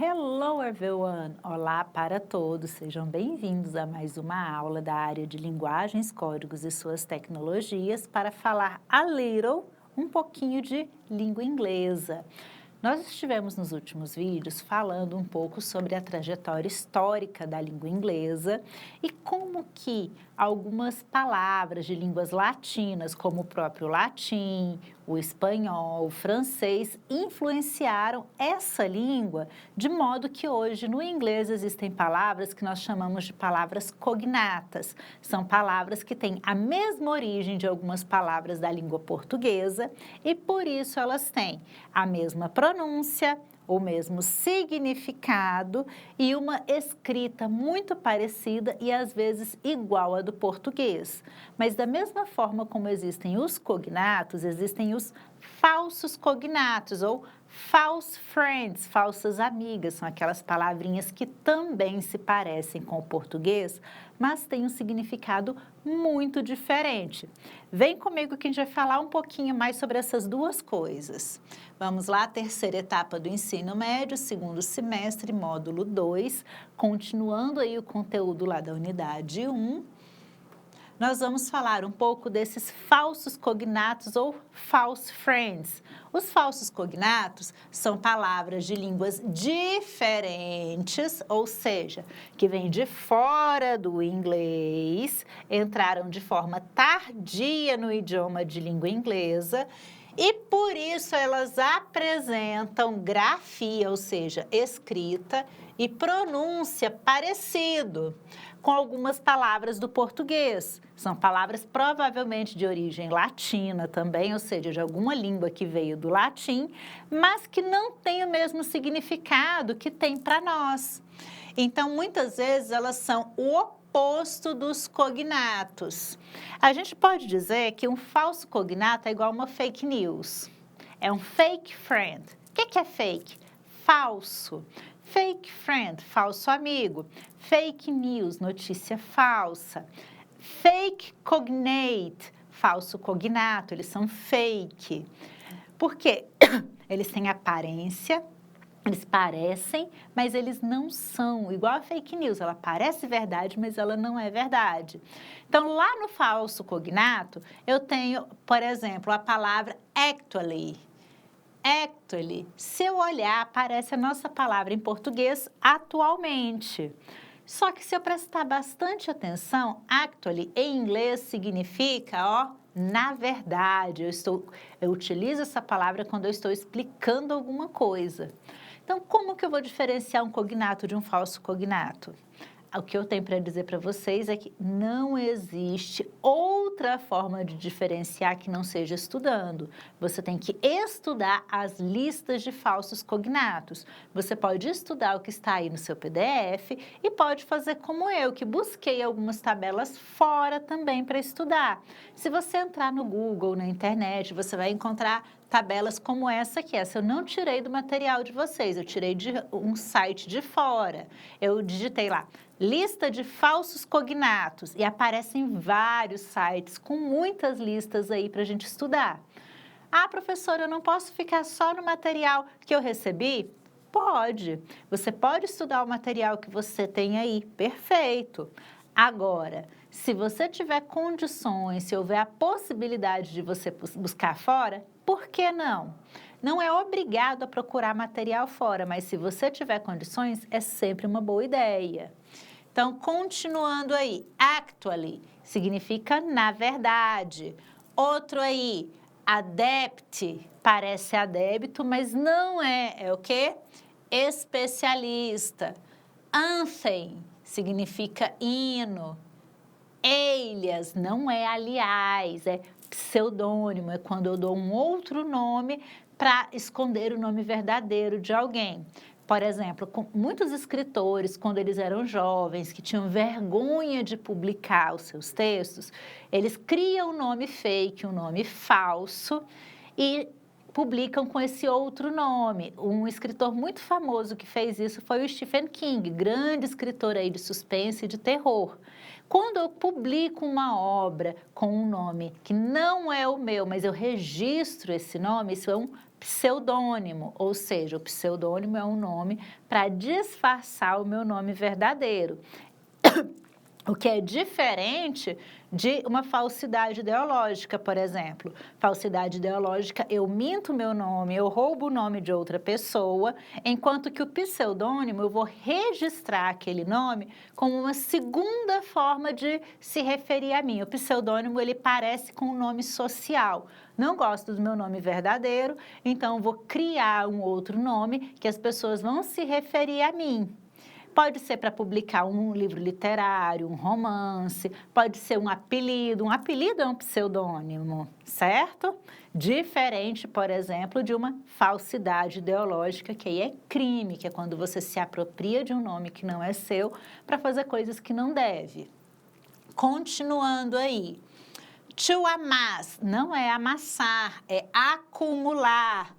Hello everyone! Olá para todos, sejam bem-vindos a mais uma aula da área de linguagens, códigos e suas tecnologias para falar a little, um pouquinho de língua inglesa. Nós estivemos nos últimos vídeos falando um pouco sobre a trajetória histórica da língua inglesa e como que algumas palavras de línguas latinas, como o próprio latim, o espanhol, o francês, influenciaram essa língua, de modo que hoje no inglês existem palavras que nós chamamos de palavras cognatas. São palavras que têm a mesma origem de algumas palavras da língua portuguesa e por isso elas têm a mesma pronúncia, o mesmo significado e uma escrita muito parecida e às vezes igual à do português. Mas da mesma forma como existem os cognatos, existem os falsos cognatos ou false friends, falsas amigas, são aquelas palavrinhas que também se parecem com o português, mas têm um significado muito diferente. Vem comigo que a gente vai falar um pouquinho mais sobre essas duas coisas. Vamos lá, terceira etapa do ensino médio, segundo semestre, módulo 2, continuando aí o conteúdo lá da unidade 1. Nós vamos falar um pouco desses falsos cognatos ou false friends. Os falsos cognatos são palavras de línguas diferentes, ou seja, que vêm de fora do inglês, entraram de forma tardia no idioma de língua inglesa e por isso elas apresentam grafia, ou seja, escrita e pronúncia parecido com algumas palavras do português. São palavras provavelmente de origem latina também, ou seja, de alguma língua que veio do latim, mas que não tem o mesmo significado que tem para nós. Então, muitas vezes, elas são o oposto dos cognatos. A gente pode dizer que um falso cognato é igual a uma fake news. É um fake friend. O que é fake? Falso. Fake friend, falso amigo. Fake news, notícia falsa. Fake cognate, falso cognato, eles são fake. Por quê? Eles têm aparência, eles parecem, mas eles não são. Igual a fake news, ela parece verdade, mas ela não é verdade. Então, lá no falso cognato, eu tenho, por exemplo, a palavra actually. Actually, se eu olhar, aparece a nossa palavra em português atualmente. Só que se eu prestar bastante atenção, actually em inglês significa, ó, na verdade. Eu utilizo essa palavra quando eu estou explicando alguma coisa. Então, como que eu vou diferenciar um cognato de um falso cognato? O que eu tenho para dizer para vocês é que não existe outra forma de diferenciar que não seja estudando. Você tem que estudar as listas de falsos cognatos. Você pode estudar o que está aí no seu PDF e pode fazer como eu, que busquei algumas tabelas fora também para estudar. Se você entrar no Google, na internet, você vai encontrar tabelas como essa aqui. Essa eu não tirei do material de vocês, eu tirei de um site de fora. Eu digitei lá, lista de falsos cognatos, e aparecem vários sites com muitas listas aí para a gente estudar. Ah, professora, eu não posso ficar só no material que eu recebi? Pode. Você pode estudar o material que você tem aí, perfeito. Agora, se você tiver condições, se houver a possibilidade de você buscar fora, por que não? Não é obrigado a procurar material fora, mas se você tiver condições, é sempre uma boa ideia. Então, continuando aí, actually significa na verdade. Outro aí, adept, parece adébito, mas não é. É o quê? Especialista. Anthem significa hino. Alias não é aliás, é pseudônimo, é quando eu dou um outro nome para esconder o nome verdadeiro de alguém. Por exemplo, muitos escritores, quando eles eram jovens, que tinham vergonha de publicar os seus textos, eles criam um nome fake, um nome falso e publicam com esse outro nome. Um escritor muito famoso que fez isso foi o Stephen King, grande escritor aí de suspense e de terror. Quando eu publico uma obra com um nome que não é o meu, mas eu registro esse nome, isso é um pseudônimo, ou seja, o pseudônimo é um nome para disfarçar o meu nome verdadeiro. O que é diferente de uma falsidade ideológica, por exemplo. Falsidade ideológica, eu minto meu nome, eu roubo o nome de outra pessoa, enquanto que o pseudônimo, eu vou registrar aquele nome como uma segunda forma de se referir a mim. O pseudônimo, ele parece com um nome social. Não gosto do meu nome verdadeiro, então vou criar um outro nome que as pessoas vão se referir a mim. Pode ser para publicar um livro literário, um romance, pode ser um apelido é um pseudônimo, certo? Diferente, por exemplo, de uma falsidade ideológica, que aí é crime, que é quando você se apropria de um nome que não é seu para fazer coisas que não deve. Continuando aí, to amass não é amassar, é acumular.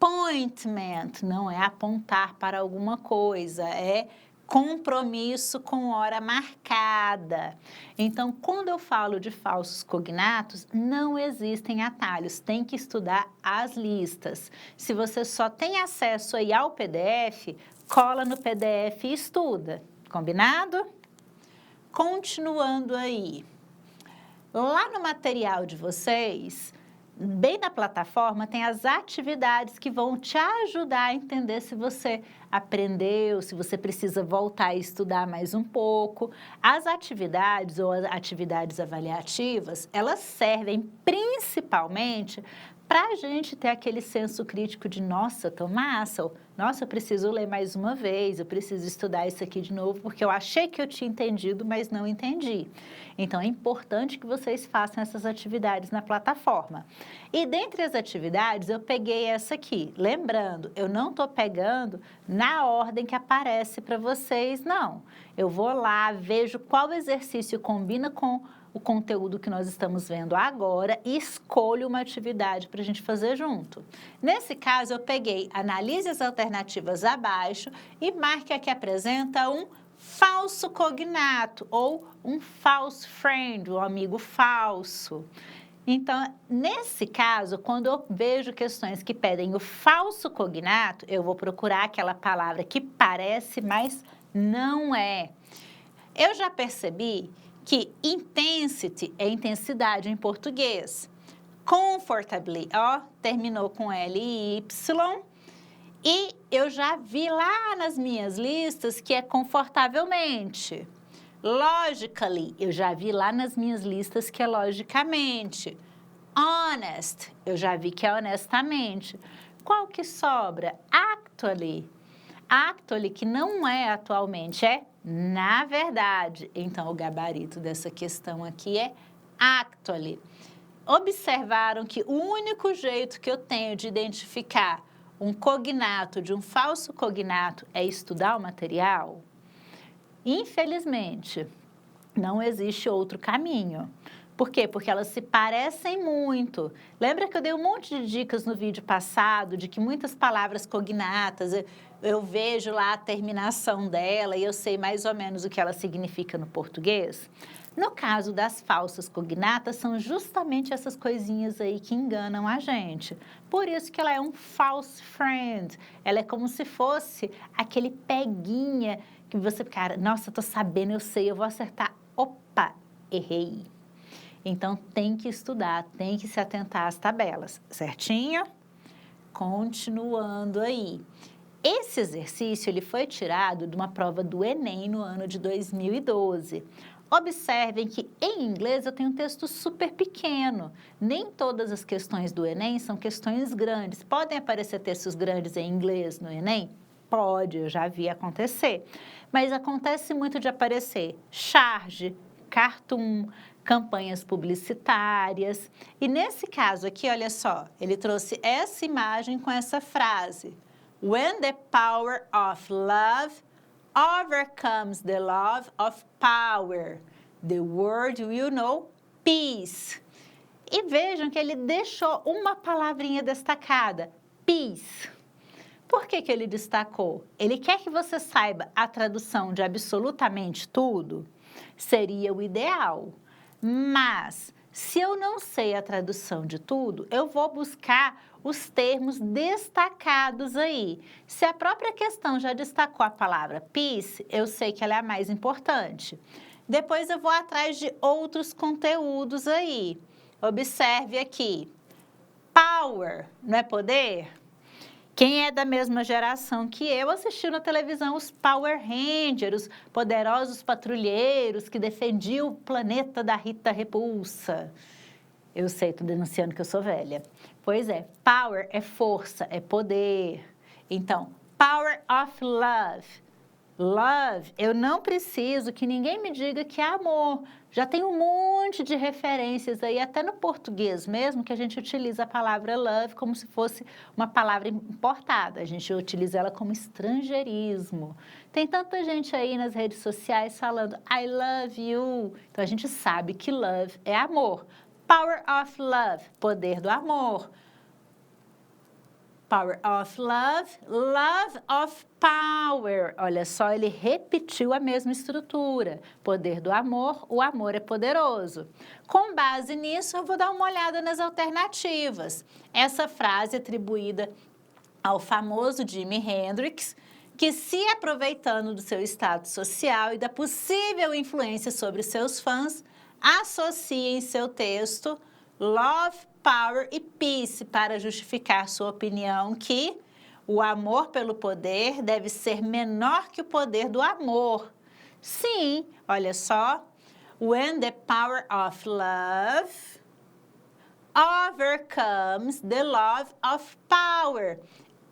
Appointment não é apontar para alguma coisa, é compromisso com hora marcada. Então, quando eu falo de falsos cognatos, não existem atalhos, tem que estudar as listas. Se você só tem acesso aí ao PDF, cola no PDF e estuda, combinado? Continuando aí, lá no material de vocês, bem na plataforma, tem as atividades que vão te ajudar a entender se você aprendeu, se você precisa voltar a estudar mais um pouco. As atividades ou as atividades avaliativas, elas servem principalmente para a gente ter aquele senso crítico de, nossa, tô massa, nossa, eu preciso ler mais uma vez, eu preciso estudar isso aqui de novo, porque eu achei que eu tinha entendido, mas não entendi. Então, é importante que vocês façam essas atividades na plataforma. E dentre as atividades, eu peguei essa aqui. Lembrando, eu não estou pegando na ordem que aparece para vocês, não. Eu vou lá, vejo qual exercício combina com o conteúdo que nós estamos vendo agora e escolho uma atividade para a gente fazer junto. Nesse caso, eu peguei, analise as alternativas abaixo e marque a que apresenta um falso cognato ou um false friend, um amigo falso. Então, nesse caso, quando eu vejo questões que pedem o falso cognato, eu vou procurar aquela palavra que parece, mas não é. Eu já percebi que intensity é intensidade em português. Comfortably, ó, terminou com L e Y. E eu já vi lá nas minhas listas que é confortavelmente. Logically, eu já vi lá nas minhas listas que é logicamente. Honest, eu já vi que é honestamente. Qual que sobra? Actually. Actually, que não é atualmente, é na verdade. Então, o gabarito dessa questão aqui é actually. Observaram que o único jeito que eu tenho de identificar um cognato de um falso cognato é estudar o material? Infelizmente, não existe outro caminho. Por quê? Porque elas se parecem muito. Lembra que eu dei um monte de dicas no vídeo passado de que muitas palavras cognatas, eu vejo lá a terminação dela e eu sei mais ou menos o que ela significa no português? No caso das falsas cognatas, são justamente essas coisinhas aí que enganam a gente. Por isso que ela é um false friend. Ela é como se fosse aquele peguinha que você, cara, nossa, tô sabendo, eu sei, eu vou acertar. Opa, errei. Então, tem que estudar, tem que se atentar às tabelas, certinho? Continuando aí. Esse exercício, ele foi tirado de uma prova do Enem no ano de 2012. Observem que em inglês eu tenho um texto super pequeno. Nem todas as questões do Enem são questões grandes. Podem aparecer textos grandes em inglês no Enem? Pode, eu já vi acontecer. Mas acontece muito de aparecer charge, cartoon, campanhas publicitárias. E nesse caso aqui, olha só, ele trouxe essa imagem com essa frase. When the power of love overcomes the love of power, the world will know peace. E vejam que ele deixou uma palavrinha destacada, peace. Por que ele destacou? Ele quer que você saiba a tradução de absolutamente tudo. seria o ideal. Mas, se eu não sei a tradução de tudo, eu vou buscar os termos destacados aí. Se a própria questão já destacou a palavra peace, eu sei que ela é a mais importante. Depois eu vou atrás de outros conteúdos aí. Observe aqui. Power, não é poder? Quem é da mesma geração que eu assistiu na televisão os Power Rangers, os poderosos patrulheiros que defendiam o planeta da Rita Repulsa. Eu sei, estou denunciando que eu sou velha. Pois é, power é força, é poder. Então, power of love. Love, eu não preciso que ninguém me diga que é amor. Já tem um monte de referências aí, até no português mesmo, que a gente utiliza a palavra love como se fosse uma palavra importada. A gente utiliza ela como estrangeirismo. Tem tanta gente aí nas redes sociais falando I love you. Então, a gente sabe que love é amor. Power of love, poder do amor. Power of love, love of power. Olha só, ele repetiu a mesma estrutura. Poder do amor, o amor é poderoso. Com base nisso, eu vou dar uma olhada nas alternativas. Essa frase atribuída ao famoso Jimi Hendrix, que se aproveitando do seu status social e da possível influência sobre seus fãs, associa em seu texto love, power e peace para justificar sua opinião que o amor pelo poder deve ser menor que o poder do amor. Sim, olha só. When the power of love overcomes the love of power.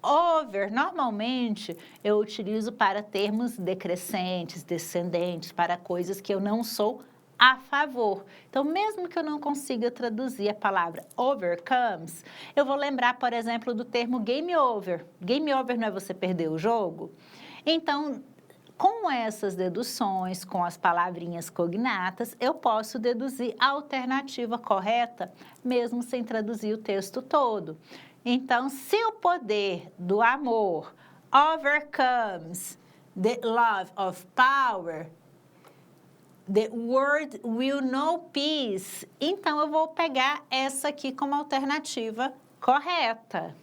Over, normalmente, eu utilizo para termos decrescentes, descendentes, para coisas que eu não sou a favor. Então, mesmo que eu não consiga traduzir a palavra overcomes, eu vou lembrar, por exemplo, do termo game over. Game over não é você perder o jogo? Então, com essas deduções, com as palavrinhas cognatas, eu posso deduzir a alternativa correta, mesmo sem traduzir o texto todo. Então, se o poder do amor overcomes the love of power, the world will know peace. Então, eu vou pegar essa aqui como alternativa correta.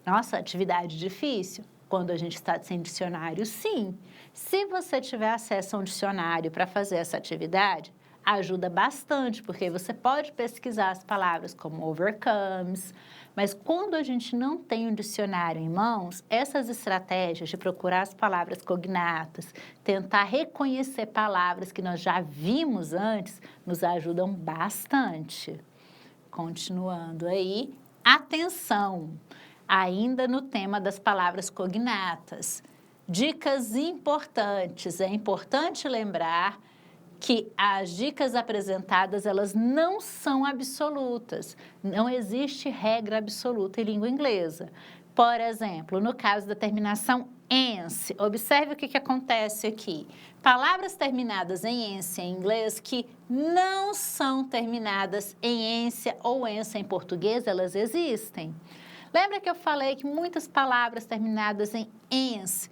Nossa, atividade difícil. Quando a gente está sem dicionário, sim. Se você tiver acesso a um dicionário para fazer essa atividade, ajuda bastante, porque você pode pesquisar as palavras como overcomes, mas quando a gente não tem um dicionário em mãos, essas estratégias de procurar as palavras cognatas, tentar reconhecer palavras que nós já vimos antes, nos ajudam bastante. Continuando aí, atenção! Ainda no tema das palavras cognatas, dicas importantes. É importante lembrar que as dicas apresentadas, elas não são absolutas. Não existe regra absoluta em língua inglesa. Por exemplo, no caso da terminação ence, observe o que acontece aqui. Palavras terminadas em ence em inglês que não são terminadas em ência ou ença em português, elas existem. Lembra que eu falei que muitas palavras terminadas em ence,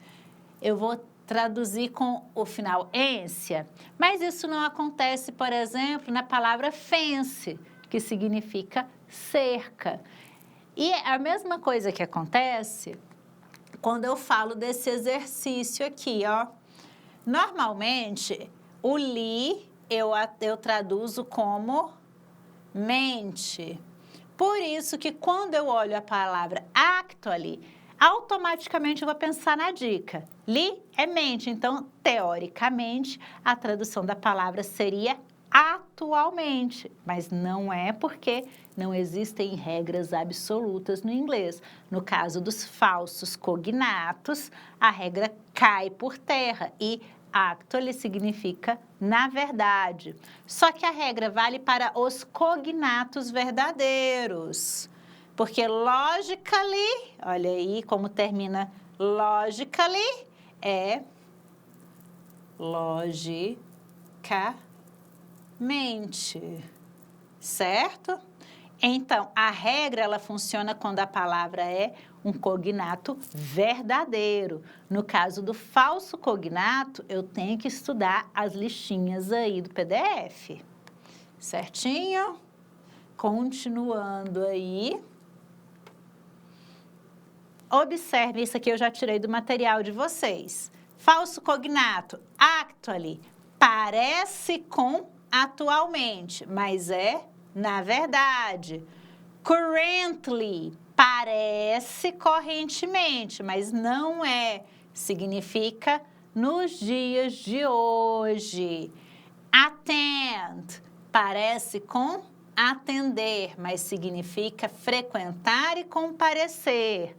eu vou traduzir com o final ência, mas isso não acontece, por exemplo, na palavra fence, que significa cerca. E a mesma coisa que acontece quando eu falo desse exercício aqui, ó. Normalmente, o li eu traduzo como mente. Por isso que quando eu olho a palavra actually, automaticamente eu vou pensar na dica. Li é mente, então, teoricamente, a tradução da palavra seria atualmente, mas não é porque não existem regras absolutas no inglês. No caso dos falsos cognatos, a regra cai por terra e actually significa na verdade. Só que a regra vale para os cognatos verdadeiros. Porque logically, olha aí como termina logically, é logicamente, certo? Então, a regra, ela funciona quando a palavra é um cognato verdadeiro. No caso do falso cognato, eu tenho que estudar as listinhas aí do PDF. Certinho? Continuando aí. Observe, isso aqui eu já tirei do material de vocês. Falso cognato, actually, parece com atualmente, mas é na verdade. Currently, parece correntemente, mas não é. Significa nos dias de hoje. Attend, parece com atender, mas significa frequentar e comparecer.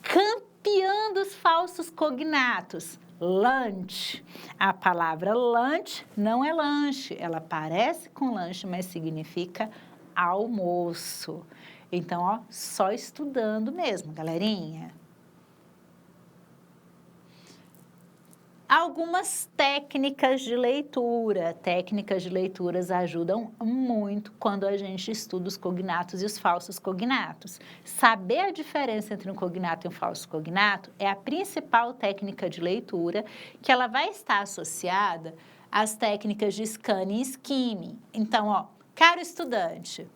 Campeã dos falsos cognatos, lunch. A palavra lunch não é lanche, ela parece com lanche, mas significa almoço. Então, ó, só estudando mesmo, galerinha. Algumas técnicas de leitura. Técnicas de leituras ajudam muito quando a gente estuda os cognatos e os falsos cognatos. Saber a diferença entre um cognato e um falso cognato é a principal técnica de leitura, que ela vai estar associada às técnicas de scanning e skimming. Então, ó, caro estudante,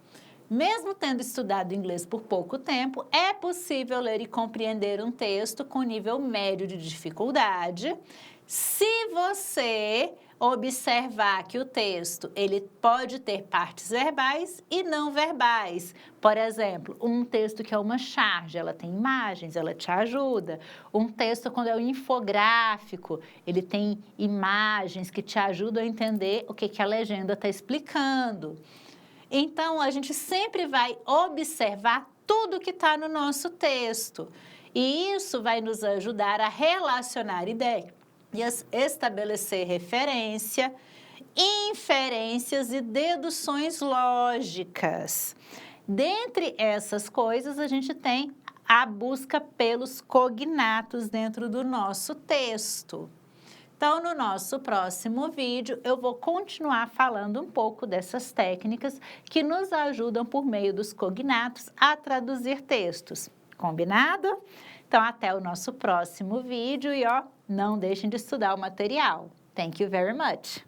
mesmo tendo estudado inglês por pouco tempo, é possível ler e compreender um texto com nível médio de dificuldade, se você observar que o texto ele pode ter partes verbais e não verbais. Por exemplo, um texto que é uma charge, ela tem imagens, ela te ajuda. Um texto quando é um infográfico, ele tem imagens que te ajudam a entender o que a legenda está explicando. Então, a gente sempre vai observar tudo que está no nosso texto. E isso vai nos ajudar a relacionar ideias, estabelecer referência, inferências e deduções lógicas. Dentre essas coisas, a gente tem a busca pelos cognatos dentro do nosso texto. Então, no nosso próximo vídeo, eu vou continuar falando um pouco dessas técnicas que nos ajudam, por meio dos cognatos, a traduzir textos. Combinado? Então, até o nosso próximo vídeo e, ó, não deixem de estudar o material. Thank you very much!